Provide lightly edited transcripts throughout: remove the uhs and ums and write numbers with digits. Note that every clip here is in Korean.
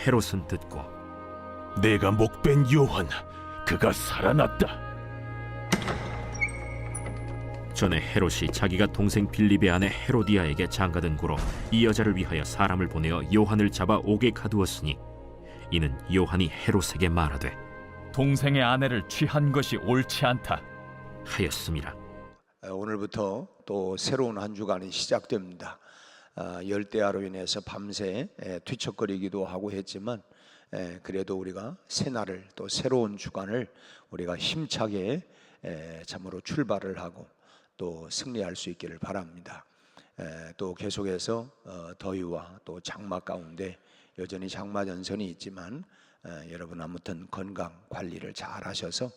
헤롯은 듣고 내가 목벤 요한, 그가 살아났다. 전에 헤롯이 자기가 동생 빌립의 아내 헤로디아에게 장가든 고로 이 여자를 위하여 사람을 보내어 요한을 잡아 옥에 가두었으니 이는 요한이 헤롯에게 말하되 동생의 아내를 취한 것이 옳지 않다 하였음이라. 오늘부터 또 새로운 한 주간이 시작됩니다. 열대야로 인해서 밤새 뒤척거리기도 하고 했지만 그래도 우리가 새날을 또 새로운 주간을 우리가 힘차게 참으로 출발을 하고 또 승리할 수 있기를 바랍니다. 또 계속해서 더위와 또 장마 가운데 여전히 장마 전선이 있지만 여러분 아무튼 건강 관리를 잘 하셔서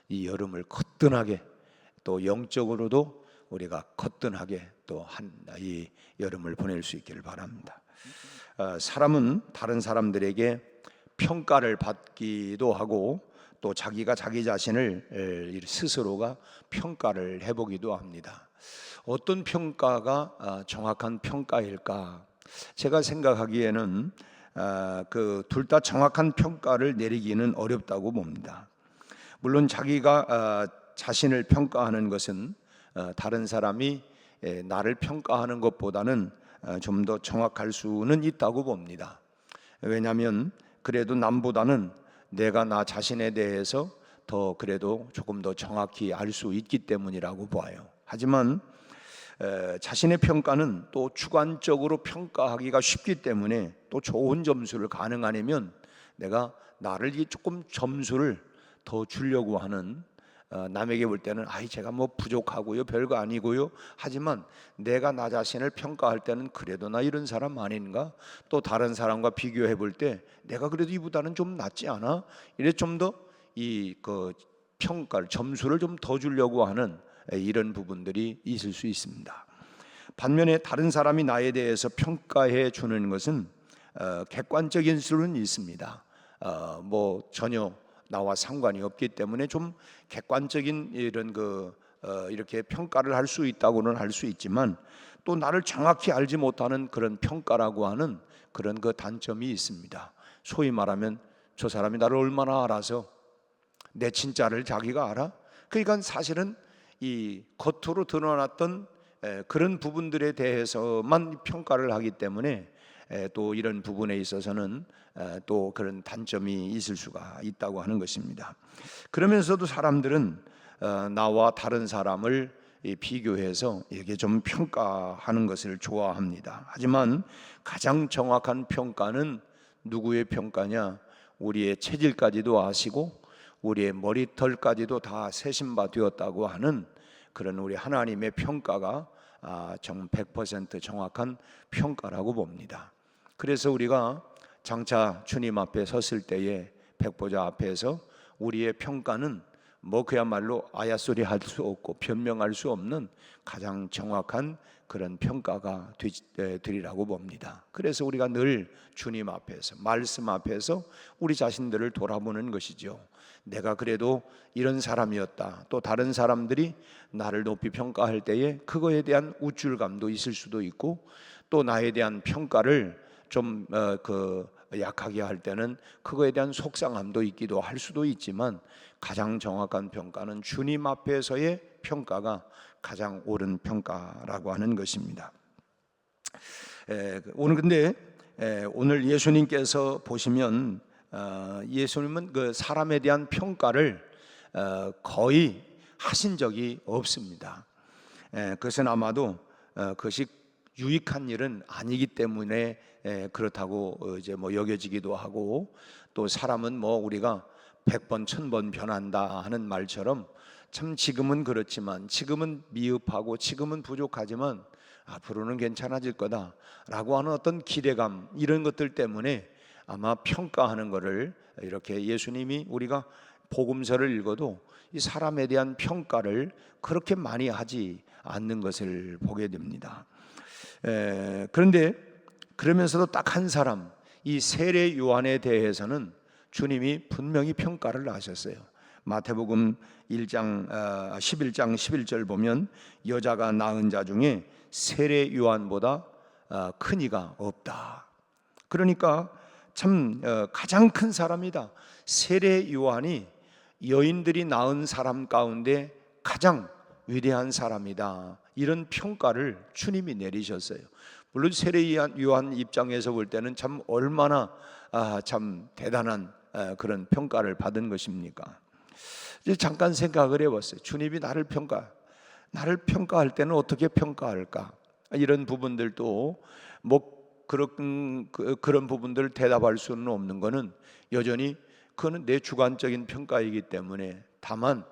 이 여름을 거뜬하게 또 영적으로도 우리가 거뜬하게 또 이 여름을 보낼 수 있기를 바랍니다. 사람은 다른 사람들에게 평가를 받기도 하고 또 자기가 자기 자신을 스스로가 평가를 해보기도 합니다. 어떤 평가가 정확한 평가일까? 제가 생각하기에는 그 둘 다 정확한 평가를 내리기는 어렵다고 봅니다. 물론 자기가 자신을 평가하는 것은 다른 사람이 나를 평가하는 것보다는 좀 더 정확할 수는 있다고 봅니다. 왜냐하면 그래도 남보다는 내가 나 자신에 대해서 더 그래도 조금 더 정확히 알 수 있기 때문이라고 봐요. 하지만 자신의 평가는 또 주관적으로 평가하기가 쉽기 때문에 또 좋은 점수를 가능하려면 내가 나를 조금 점수를 더 주려고 하는, 남에게 볼 때는 제가 뭐 부족하고요 별거 아니고요 하지만 내가 나 자신을 평가할 때는 그래도 나 이런 사람 아닌가, 또 다른 사람과 비교해 볼 때 내가 그래도 이보다는 좀 낫지 않아, 이래 좀 더 이 평가를 점수를 좀 더 주려고 하는 이런 부분들이 있을 수 있습니다. 반면에 다른 사람이 나에 대해서 평가해 주는 것은 객관적인 수는 있습니다. 뭐 전혀 나와 상관이 없기 때문에 좀 객관적인 이런 이렇게 평가를 할 수 있다고는 할 수 있지만 또 나를 정확히 알지 못하는 그런 평가라고 하는 그런 단점이 있습니다. 소위 말하면 저 사람이 나를 얼마나 알아서 내 진짜를 자기가 알아? 그러니까 사실은 이 겉으로 드러났던 그런 부분들에 대해서만 평가를 하기 때문에 또 이런 부분에 있어서는 또 그런 단점이 있을 수가 있다고 하는 것입니다. 그러면서도 사람들은 나와 다른 사람을 비교해서 이렇게 좀 평가하는 것을 좋아합니다. 하지만 가장 정확한 평가는 누구의 평가냐? 우리의 체질까지도 아시고 우리의 머리털까지도 다 세신 바 되었다고 하는 그런 우리 하나님의 평가가 100% 정확한 평가라고 봅니다. 그래서 우리가 장차 주님 앞에 섰을 때에 백보자 앞에서 우리의 평가는 뭐 그야말로 아야소리 할 수 없고 변명할 수 없는 가장 정확한 그런 평가가 되리라고 봅니다. 그래서 우리가 늘 주님 앞에서, 말씀 앞에서 우리 자신들을 돌아보는 것이죠. 내가 그래도 이런 사람이었다. 또 다른 사람들이 나를 높이 평가할 때에 그거에 대한 우쭐감도 있을 수도 있고, 또 나에 대한 평가를 좀 약하게 할 때는 그거에 대한 속상함도 있기도 할 수도 있지만 가장 정확한 평가는 주님 앞에서의 평가가 가장 옳은 평가라고 하는 것입니다. 오늘 예수님께서 보시면 예수님은 그 사람에 대한 평가를 거의 하신 적이 없습니다. 그것은 아마도 그것이 유익한 일은 아니기 때문에 그렇다고 이제 뭐 여겨지기도 하고, 또 사람은 뭐 우리가 100번 1000번 변한다 하는 말처럼 참 지금은 그렇지만, 지금은 미흡하고 지금은 부족하지만 앞으로는 괜찮아질 거다라고 하는 어떤 기대감, 이런 것들 때문에 아마 평가하는 것을 이렇게 예수님이 우리가 복음서를 읽어도 이 사람에 대한 평가를 그렇게 많이 하지 않는 것을 보게 됩니다. 그런데 그러면서도 딱 한 사람, 이 세례 요한에 대해서는 주님이 분명히 평가를 하셨어요. 마태복음 11장 11절 보면 여자가 낳은 자 중에 세례 요한보다 큰 이가 없다. 그러니까 참 가장 큰 사람이다. 세례 요한이 여인들이 낳은 사람 가운데 가장 위대한 사람이다. 이런 평가를 주님이 내리셨어요. 물론 세례 요한 입장에서 볼 때는 참 얼마나 참 대단한 그런 평가를 받은 것입니까? 이제 잠깐 생각을 해봤어요. 주님이 나를 평가할 때는 어떻게 평가할까? 이런 부분들도 뭐 그런 부분들을 대답할 수는 없는 거는 여전히 그거는 내 주관적인 평가이기 때문에, 다만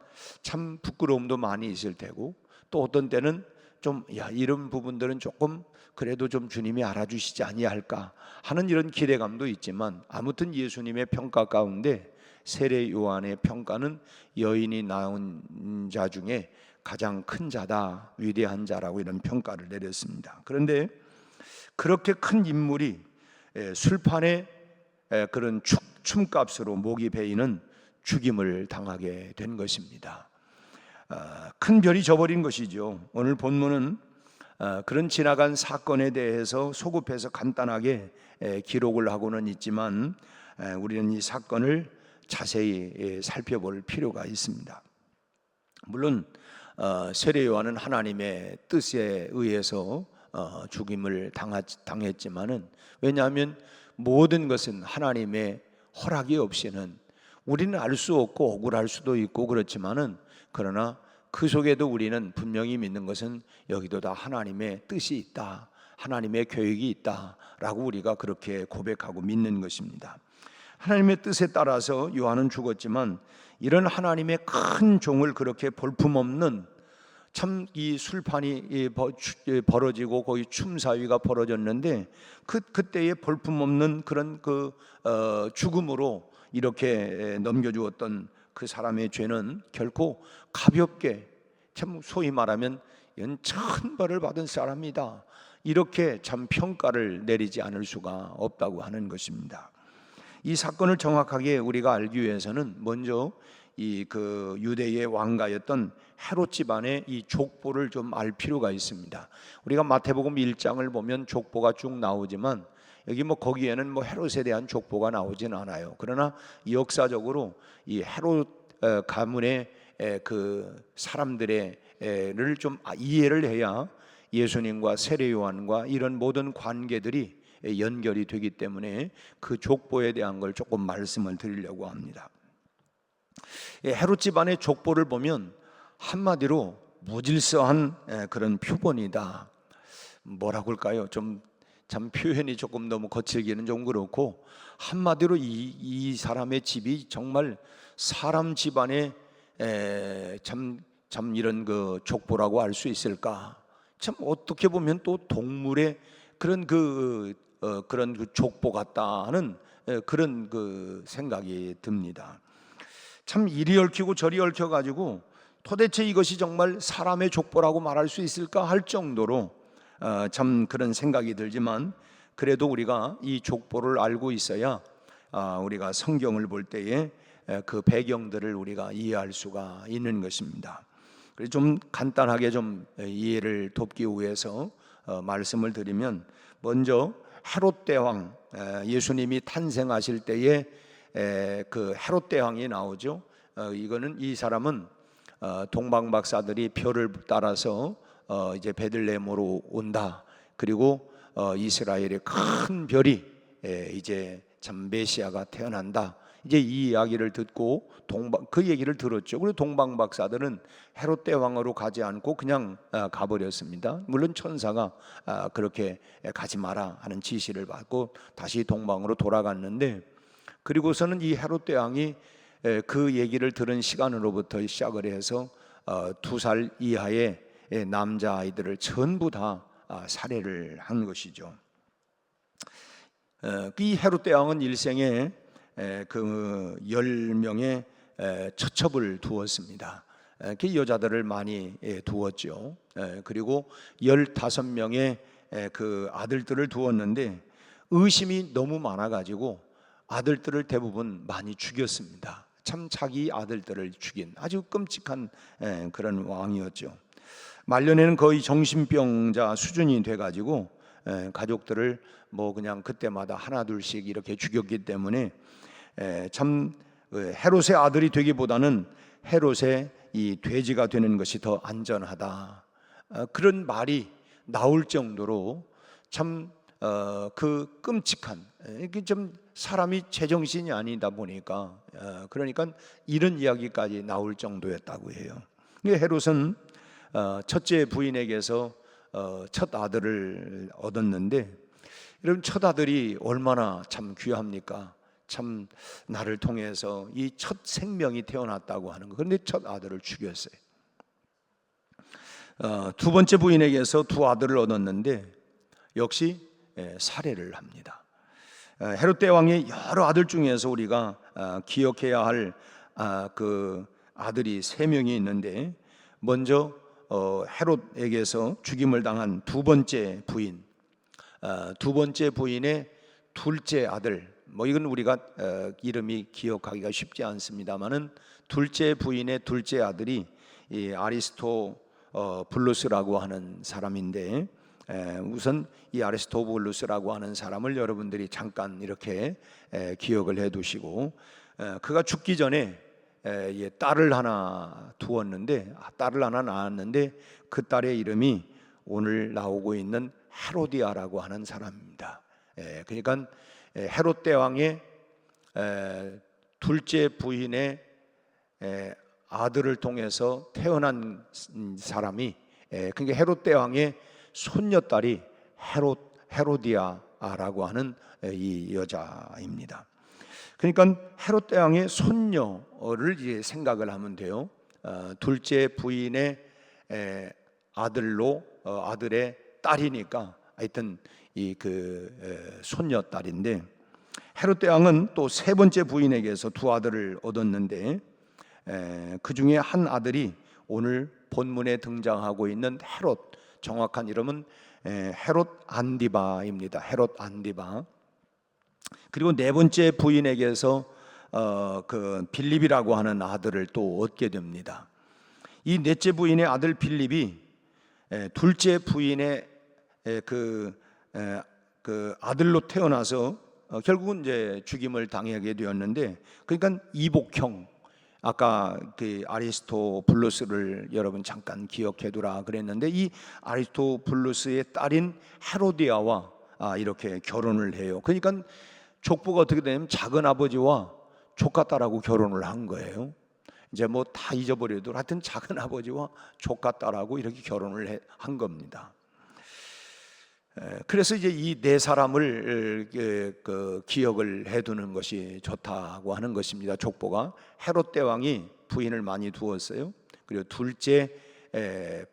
참 부끄러움도 많이 있을 테고, 또 어떤 때는 좀 이런 부분들은 조금 그래도 좀 주님이 알아주시지 아니할까 하는 이런 기대감도 있지만, 아무튼 예수님의 평가 가운데 세례 요한의 평가는 여인이 낳은 자 중에 가장 큰 자다, 위대한 자라고 이런 평가를 내렸습니다. 그런데 그렇게 큰 인물이 술판에 그런 춤값으로 목이 베이는 죽임을 당하게 된 것입니다. 큰 별이 져버린 것이죠. 오늘 본문은 그런 지나간 사건에 대해서 소급해서 간단하게 기록을 하고는 있지만, 우리는 이 사건을 자세히 살펴볼 필요가 있습니다. 물론 세례 요한은 하나님의 뜻에 의해서 죽임을 당했지만은, 왜냐하면 모든 것은 하나님의 허락이 없이는 우리는 알 수 없고 억울할 수도 있고 그렇지만은, 그러나 그 속에도 우리는 분명히 믿는 것은 여기도 다 하나님의 뜻이 있다, 하나님의 계획이 있다라고 우리가 그렇게 고백하고 믿는 것입니다. 하나님의 뜻에 따라서 요한은 죽었지만, 이런 하나님의 큰 종을 그렇게 볼품없는, 참 이 술판이 벌어지고 거기 춤사위가 벌어졌는데 그때의 볼품없는 그런 죽음으로 이렇게 넘겨주었던 그 사람의 죄는 결코 가볍게, 참 소위 말하면 천벌을 받은 사람이다, 이렇게 참 평가를 내리지 않을 수가 없다고 하는 것입니다. 이 사건을 정확하게 우리가 알기 위해서는 먼저 이 유대의 왕가였던 헤롯 집안의 이 족보를 좀 알 필요가 있습니다. 우리가 마태복음 1장을 보면 족보가 쭉 나오지만, 여기 거기에는 헤롯에 대한 족보가 나오진 않아요. 그러나 역사적으로 이 헤롯 가문의 그 사람들을 좀 이해를 해야 예수님과 세례 요한과 이런 모든 관계들이 연결이 되기 때문에 그 족보에 대한 걸 조금 말씀을 드리려고 합니다. 헤롯 집안의 족보를 보면 한마디로 무질서한 그런 표본이다. 뭐라고 할까요? 참 표현이 조금 너무 거칠기는 좀 그렇고, 한마디로 이 사람의 집이 정말 사람 집안의 참 이런 족보라고 알 수 있을까? 참 어떻게 보면 또 동물의 그런 그런 족보 같다는 그런 생각이 듭니다. 참 이리 얽히고 저리 얽혀가지고 도대체 이것이 정말 사람의 족보라고 말할 수 있을까 할 정도로 참 그런 생각이 들지만, 그래도 우리가 이 족보를 알고 있어야 우리가 성경을 볼 때에 그 배경들을 우리가 이해할 수가 있는 것입니다. 그래서 좀 간단하게 좀 이해를 돕기 위해서 말씀을 드리면, 먼저 헤롯 대왕, 예수님이 탄생하실 때에 그 헤롯 대왕이 나오죠. 이거는 이 사람은 동방 박사들이 별을 따라서 이제 베들레헴으로 온다. 그리고 이스라엘의 큰 별이 이제 참 메시아가 태어난다. 이제 이 이야기를 듣고 그 얘기를 들었죠. 그리고 동방 박사들은 헤롯 대왕으로 가지 않고 그냥 가버렸습니다. 물론 천사가 그렇게 가지 마라 하는 지시를 받고 다시 동방으로 돌아갔는데, 그리고서는 이 헤롯 대왕이 그 얘기를 들은 시간으로부터 시작을 해서 2살 이하의 남자아이들을 전부 다 살해를 한 것이죠. 이 헤롯 대왕은 일생에 그 10명의 처첩을 두었습니다. 그 여자들을 많이 두었죠. 그리고 15명의 그 아들들을 두었는데, 의심이 너무 많아가지고 아들들을 대부분 많이 죽였습니다. 참 자기 아들들을 죽인 아주 끔찍한 그런 왕이었죠. 말년에는 거의 정신병자 수준이 돼가지고 가족들을 뭐 그냥 그때마다 하나 둘씩 이렇게 죽였기 때문에 참 헤롯의 아들이 되기보다는 헤롯의 이 돼지가 되는 것이 더 안전하다, 그런 말이 나올 정도로 참 그 끔찍한, 이게 좀 사람이 제정신이 아니다 보니까 그러니까 이런 이야기까지 나올 정도였다고 해요. 헤롯은 첫째 부인에게서 첫 아들을 얻었는데, 여러분 첫 아들이 얼마나 참 귀합니까? 참 나를 통해서 이 첫 생명이 태어났다고 하는 거. 그런데 첫 아들을 죽였어요. 두 번째 부인에게서 두 아들을 얻었는데 역시 살해를 합니다. 헤롯 대왕의 여러 아들 중에서 우리가 기억해야 할 그 아들이 세 명이 있는데, 먼저 헤롯에게서 죽임을 당한 두 번째 부인, 두 번째 부인의 둘째 아들, 뭐 이건 우리가 이름이 기억하기가 쉽지 않습니다만은 둘째 부인의 둘째 아들이 이 아리스토블루스라고 하는 사람인데, 우선 이 아리스토블루스라고 하는 사람을 여러분들이 잠깐 이렇게 기억을 해두시고, 그가 죽기 전에 딸을 하나 두었는데, 딸을 하나 낳았는데 그 딸의 이름이 오늘 나오고 있는 헤로디아라고 하는 사람입니다. 그러니까 헤롯 대왕의 둘째 부인의 아들을 통해서 태어난 사람이, 그러니까 헤롯 대왕의 손녀딸이 헤로디아라고 하는 이 여자입니다. 그러니까 헤롯 대왕의 손녀를 이제 생각을 하면 돼요. 둘째 부인의 아들로 아들의 딸이니까 하여튼 이 그 손녀딸인데, 헤롯 대왕은 또 세 번째 부인에게서 두 아들을 얻었는데, 그 중에 한 아들이 오늘 본문에 등장하고 있는 헤롯, 정확한 이름은 헤롯 안디바입니다. 헤롯 안디바. 그리고 네 번째 부인에게서 그 빌립이라고 하는 아들을 또 얻게 됩니다. 이 넷째 부인의 아들 빌립이 둘째 부인의 그 아들로 태어나서 결국은 이제 죽임을 당하게 되었는데, 그러니까 이복형, 아까 그 아리스토블루스를 여러분 잠깐 기억해두라 그랬는데, 이 아리스토블루스의 딸인 헤로디아와 이렇게 결혼을 해요. 그러니까 족보가 어떻게 되냐면 작은 아버지와 조카 딸하고 결혼을 한 거예요. 이제 뭐 다 잊어버려도 하여튼 작은 아버지와 조카 딸하고 이렇게 결혼을 한 겁니다. 그래서 이제 이 네 사람을 기억을 해두는 것이 좋다고 하는 것입니다. 족보가 헤롯 대왕이 부인을 많이 두었어요. 그리고 둘째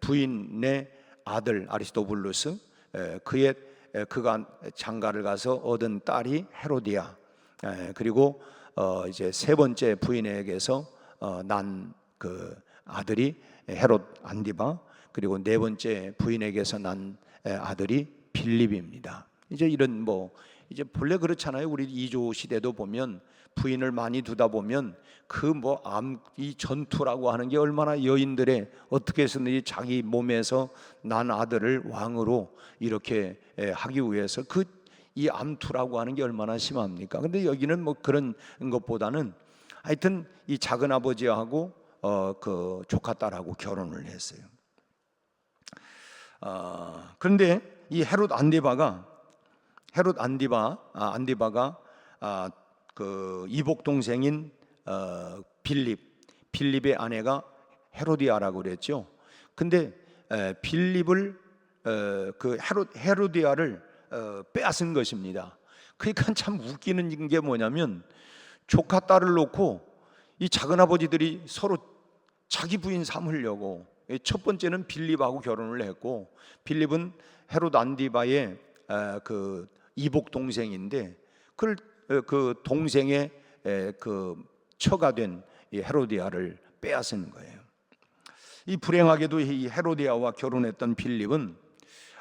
부인의 아들 아리스토블루스, 그가 장가를 가서 얻은 딸이 헤로디아, 그리고 이제 세 번째 부인에게서 난 그 아들이 헤롯 안디바, 그리고 네 번째 부인에게서 난 아들이 빌립입니다. 이제 이런 뭐 이제 본래 그렇잖아요. 우리 이조 시대도 보면 부인을 많이 두다 보면 그 뭐 이 전투라고 하는 게 얼마나 여인들의 어떻게 해서든지 자기 몸에서 난 아들을 왕으로 이렇게 하기 위해서 그 이 암투라고 하는 게 얼마나 심합니까? 근데 여기는 뭐 그런 것보다는 하여튼 이 작은 아버지하고 그 조카 딸하고 결혼을 했어요. 그런데 이 헤롯 안디바가 그 이복 동생인 빌립의 아내가 헤로디아라고 그랬죠. 근데 빌립을 그 헤로디아를 빼앗은 것입니다. 그러니까 참 웃기는 게 뭐냐면, 조카 딸을 놓고 이 작은 아버지들이 서로 자기 부인 삼으려고, 첫 번째는 빌립하고 결혼을 했고, 빌립은 헤롯 안디바의 그 이복 동생인데, 그 동생의 그 처가 된 이 헤로디아를 빼앗은 거예요. 이 불행하게도 이 헤로디아와 결혼했던 빌립은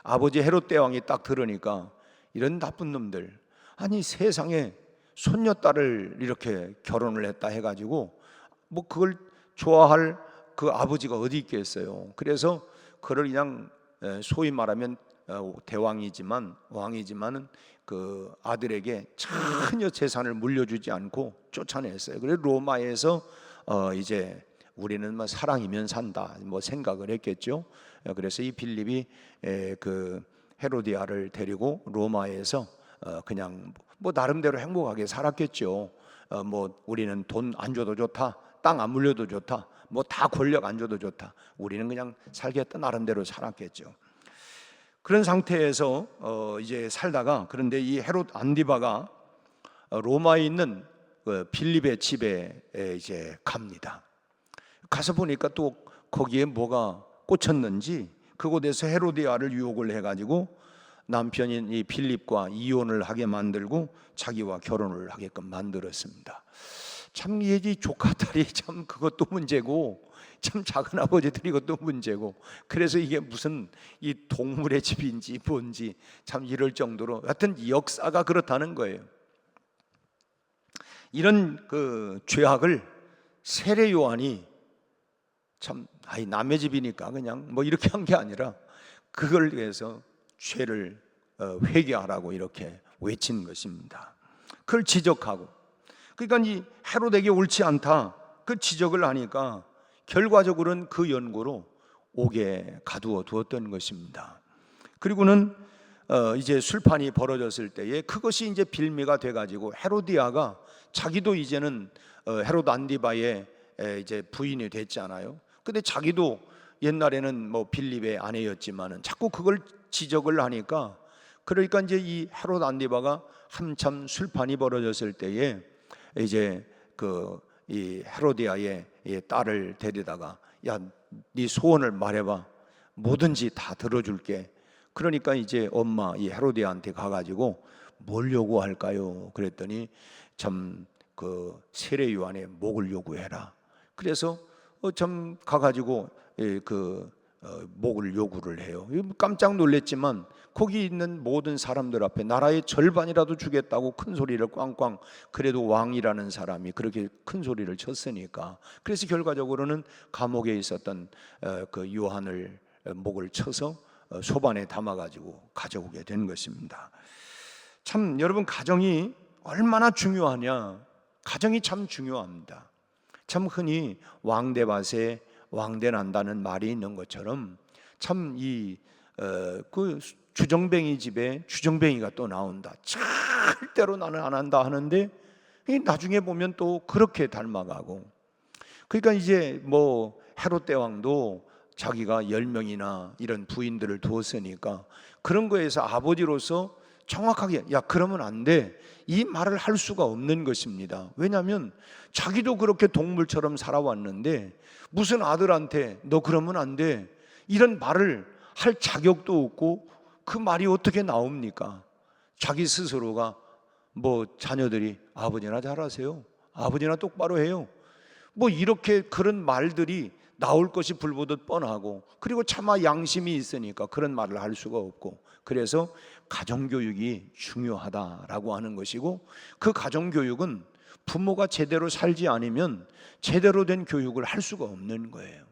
아버지 헤롯 대왕이 딱 들으니까, 이런 나쁜 놈들, 아니 세상에 손녀딸을 이렇게 결혼을 했다 해가지고 뭐 그걸 좋아할 그 아버지가 어디 있겠어요. 그래서 그를 그냥 소위 말하면 왕이지만은 그 아들에게 전혀 재산을 물려주지 않고 쫓아냈어요. 그래서 로마에서 이제 우리는 뭐 사랑이면 산다 뭐 생각을 했겠죠. 그래서 이 빌립이 그 헤로디아를 데리고 로마에서 그냥 뭐 나름대로 행복하게 살았겠죠. 뭐 우리는 돈 안 줘도 좋다, 땅 안 물려도 좋다, 뭐 다 권력 안 줘도 좋다, 우리는 그냥 살겠다 나름대로 살았겠죠. 그런 상태에서 이제 살다가, 그런데 이 헤롯 안디바가 로마에 있는 빌립의 집에 이제 갑니다. 가서 보니까 또 거기에 뭐가 꽂혔는지 그곳에서 헤로디아를 유혹을 해가지고 남편인 이 빌립과 이혼을 하게 만들고 자기와 결혼을 하게끔 만들었습니다. 참 이 조카딸이 참 그것도 문제고, 참 작은 아버지들이 이것도 문제고, 그래서 이게 무슨 이 동물의 집인지 뭔지 참 이럴 정도로 하여튼 역사가 그렇다는 거예요. 이런 그 죄악을 세례 요한이 참 남의 집이니까 그냥 뭐 이렇게 한 게 아니라 그걸 위해서 죄를 회개하라고 이렇게 외친 것입니다. 그걸 지적하고, 그러니까 이 헤롯에게 옳지 않다 그 지적을 하니까 결과적으로는 그 연고로 옥에 가두어 두었던 것입니다. 그리고는 이제 술판이 벌어졌을 때에 그것이 이제 빌미가 돼가지고 헤로디아가 자기도 이제는 헤롯 안디바의 이제 부인이 됐잖아요. 근데 자기도 옛날에는 뭐 빌립의 아내였지만은 자꾸 그걸 지적을 하니까, 그러니까 이제 이 헤롯 안디바가 한참 술판이 벌어졌을 때에 이제 이 헤로디아의 딸을 데리다가 야, 네 소원을 말해봐, 뭐든지 다 들어줄게. 그러니까 이제 엄마 이 헤로디아한테 가가지고 뭘 요구할까요? 그랬더니 참 그 세례 요한의 목을 요구해라. 그래서 참 가가지고 목을 요구를 해요. 깜짝 놀랐지만 거기 있는 모든 사람들 앞에 나라의 절반이라도 주겠다고 큰 소리를 꽝꽝, 그래도 왕이라는 사람이 그렇게 큰 소리를 쳤으니까, 그래서 결과적으로는 감옥에 있었던 그 요한을 목을 쳐서 소반에 담아가지고 가져오게 된 것입니다. 참 여러분, 가정이 얼마나 중요하냐. 가정이 참 중요합니다. 참 흔히 왕대밭에 왕대 난다는 말이 있는 것처럼 참 그 주정뱅이 집에 주정뱅이가 또 나온다. 절대로 나는 안 한다 하는데 나중에 보면 또 그렇게 닮아가고, 그러니까 이제 뭐 헤롯 대왕도 자기가 10명이나 이런 부인들을 두었으니까 그런 거에서 아버지로서 정확하게 야 그러면 안 돼, 이 말을 할 수가 없는 것입니다. 왜냐하면 자기도 그렇게 동물처럼 살아왔는데 무슨 아들한테 너 그러면 안 돼 이런 말을 할 자격도 없고, 그 말이 어떻게 나옵니까? 자기 스스로가 뭐 자녀들이 아버지나 잘하세요, 아버지나 똑바로 해요, 뭐 이렇게 그런 말들이 나올 것이 불보듯 뻔하고, 그리고 차마 양심이 있으니까 그런 말을 할 수가 없고, 그래서 가정교육이 중요하다라고 하는 것이고, 그 가정교육은 부모가 제대로 살지 않으면 제대로 된 교육을 할 수가 없는 거예요.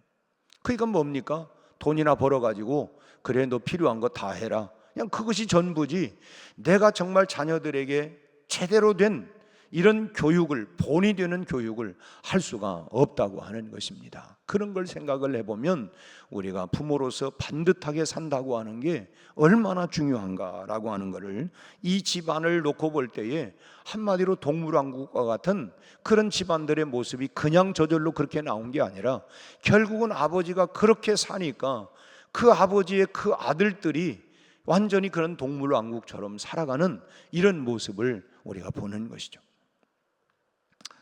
그러니까 뭡니까? 돈이나 벌어가지고 그래 너 필요한 거 다 해라, 그냥 그것이 전부지, 내가 정말 자녀들에게 제대로 된 이런 교육을, 본이 되는 교육을 할 수가 없다고 하는 것입니다. 그런 걸 생각을 해보면 우리가 부모로서 반듯하게 산다고 하는 게 얼마나 중요한가라고 하는 것을, 이 집안을 놓고 볼 때에 한마디로 동물왕국과 같은 그런 집안들의 모습이 그냥 저절로 그렇게 나온 게 아니라 결국은 아버지가 그렇게 사니까 그 아버지의 그 아들들이 완전히 그런 동물왕국처럼 살아가는 이런 모습을 우리가 보는 것이죠.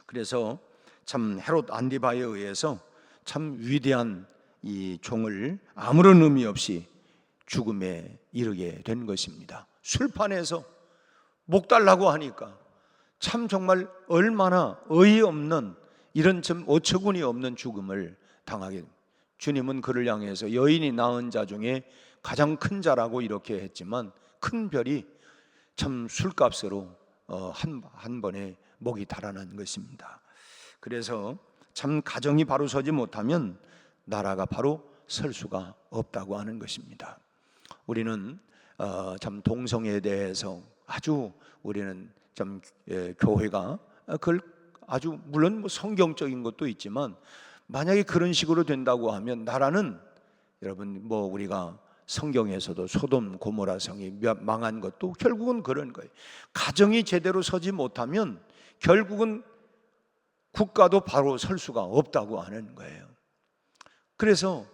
그래서 참 헤롯 안디바에 의해서 참 위대한 이 종을 아무런 의미 없이 죽음에 이르게 된 것입니다. 술판에서 목 달라고 하니까 참 정말 얼마나 어이없는, 이런 좀 어처구니 없는 죽음을 당하게, 주님은 그를 향해서 여인이 낳은 자 중에 가장 큰 자라고 이렇게 했지만 큰 별이 참 술값으로 한 번에 목이 달아난 것입니다. 그래서 참 가정이 바로 서지 못하면 나라가 바로 설 수가 없다고 하는 것입니다. 우리는 참 동성애에 대해서 아주 우리는 좀 교회가 그걸 아주 물론 뭐 성경적인 것도 있지만 만약에 그런 식으로 된다고 하면 나라는 여러분 뭐 우리가 성경에서도 소돔 고모라 성이 망한 것도 결국은 그런 거예요. 가정이 제대로 서지 못하면 결국은 국가도 바로 설 수가 없다고 하는 거예요. 그래서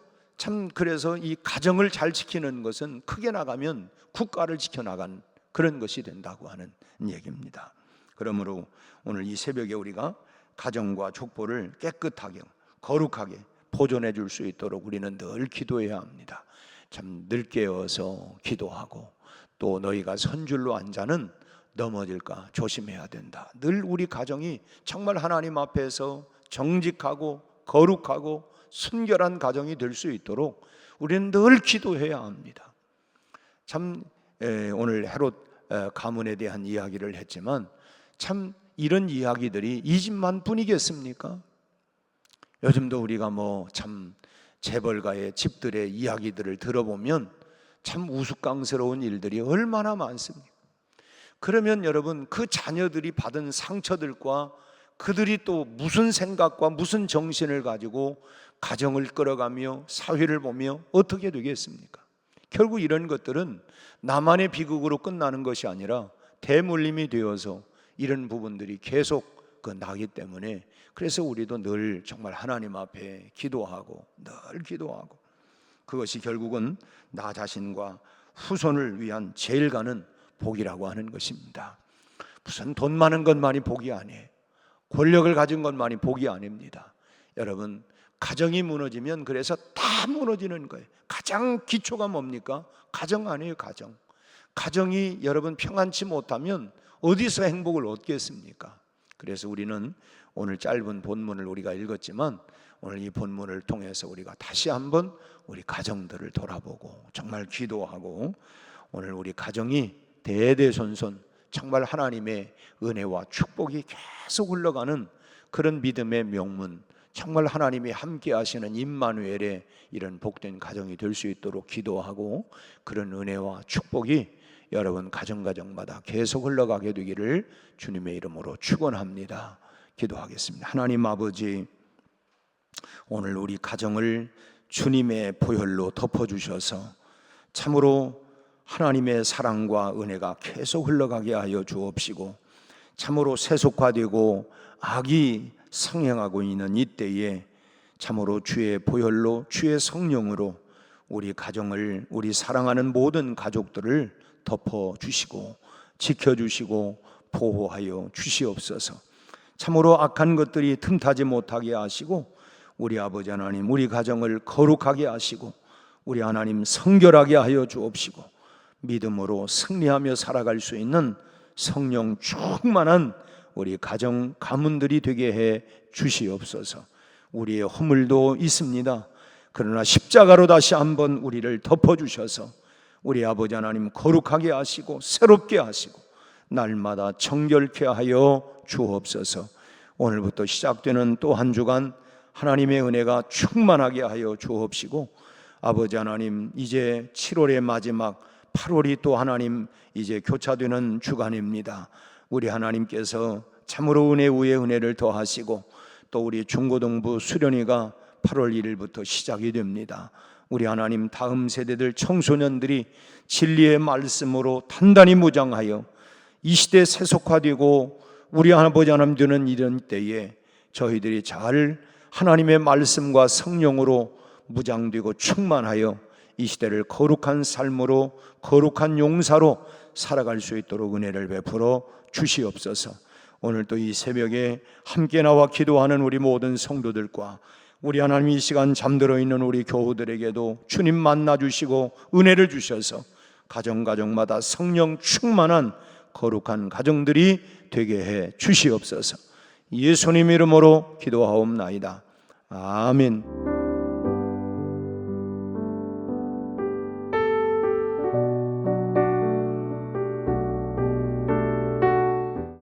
이 가정을 잘 지키는 것은 크게 나가면 국가를 지켜나간 그런 것이 된다고 하는 얘기입니다. 그러므로 오늘 이 새벽에 우리가 가정과 족보를 깨끗하게 거룩하게 보존해 줄 수 있도록 우리는 늘 기도해야 합니다. 참 늘 깨어서 기도하고 또 너희가 선줄로 앉아는 넘어질까 조심해야 된다. 늘 우리 가정이 정말 하나님 앞에서 정직하고 거룩하고 순결한 가정이 될 수 있도록 우리는 늘 기도해야 합니다. 참 오늘 헤롯 가문에 대한 이야기를 했지만 참 이런 이야기들이 이 집만 뿐이겠습니까? 요즘도 우리가 뭐 참 재벌가의 집들의 이야기들을 들어보면 참 우스꽝스러운 일들이 얼마나 많습니까? 그러면 여러분 그 자녀들이 받은 상처들과 그들이 또 무슨 생각과 무슨 정신을 가지고 가정을 끌어가며 사회를 보며 어떻게 되겠습니까? 결국 이런 것들은 나만의 비극으로 끝나는 것이 아니라 대물림이 되어서 이런 부분들이 계속 나기 때문에 그래서 우리도 늘 정말 하나님 앞에 기도하고 늘 기도하고 그것이 결국은 나 자신과 후손을 위한 제일 가는 복이라고 하는 것입니다. 무슨 돈 많은 것만이 복이 아니에요. 권력을 가진 것만이 복이 아닙니다. 여러분 가정이 무너지면 그래서 다 무너지는 거예요. 가장 기초가 뭡니까? 가정 아니에요. 가정이 여러분 평안치 못하면 어디서 행복을 얻겠습니까? 그래서 우리는 오늘 짧은 본문을 우리가 읽었지만 오늘 이 본문을 통해서 우리가 다시 한번 우리 가정들을 돌아보고 정말 기도하고 오늘 우리 가정이 대대손손 정말 하나님의 은혜와 축복이 계속 흘러가는 그런 믿음의 명문 정말 하나님이 함께 하시는 임마누엘의 이런 복된 가정이 될 수 있도록 기도하고 그런 은혜와 축복이 여러분 가정마다 계속 흘러가게 되기를 주님의 이름으로 축원합니다. 기도하겠습니다. 하나님 아버지, 오늘 우리 가정을 주님의 보혈로 덮어주셔서 참으로 하나님의 사랑과 은혜가 계속 흘러가게 하여 주옵시고 참으로 세속화되고 악이 성행하고 있는 이때에 참으로 주의 보혈로 주의 성령으로 우리 가정을 우리 사랑하는 모든 가족들을 덮어주시고 지켜주시고 보호하여 주시옵소서. 참으로 악한 것들이 틈타지 못하게 하시고 우리 아버지 하나님 우리 가정을 거룩하게 하시고 우리 하나님 성결하게 하여 주옵시고 믿음으로 승리하며 살아갈 수 있는 성령 충만한 우리 가정 가문들이 되게 해 주시옵소서. 우리의 허물도 있습니다. 그러나 십자가로 다시 한번 우리를 덮어주셔서 우리 아버지 하나님 거룩하게 하시고 새롭게 하시고 날마다 정결케 하여 주옵소서. 오늘부터 시작되는 또 한 주간 하나님의 은혜가 충만하게 하여 주옵시고 아버지 하나님 이제 7월의 마지막 8월이 또 하나님 이제 교차되는 주간입니다. 우리 하나님께서 참으로 은혜 위에 은혜를 더하시고 또 우리 중고등부 수련회가 8월 1일부터 시작이 됩니다. 우리 하나님 다음 세대들 청소년들이 진리의 말씀으로 단단히 무장하여 이 시대 세속화되고 우리 아버지 하나님 되는 이런 때에 저희들이 잘 하나님의 말씀과 성령으로 무장되고 충만하여 이 시대를 거룩한 삶으로 거룩한 용사로 살아갈 수 있도록 은혜를 베풀어 주시옵소서. 오늘 또 이 새벽에 함께 나와 기도하는 우리 모든 성도들과 우리 하나님 이 시간 잠들어 있는 우리 교우들에게도 주님 만나 주시고 은혜를 주셔서 가정마다 성령 충만한 거룩한 가정들이 되게 해 주시옵소서. 예수님 이름으로 기도하옵나이다. 아멘.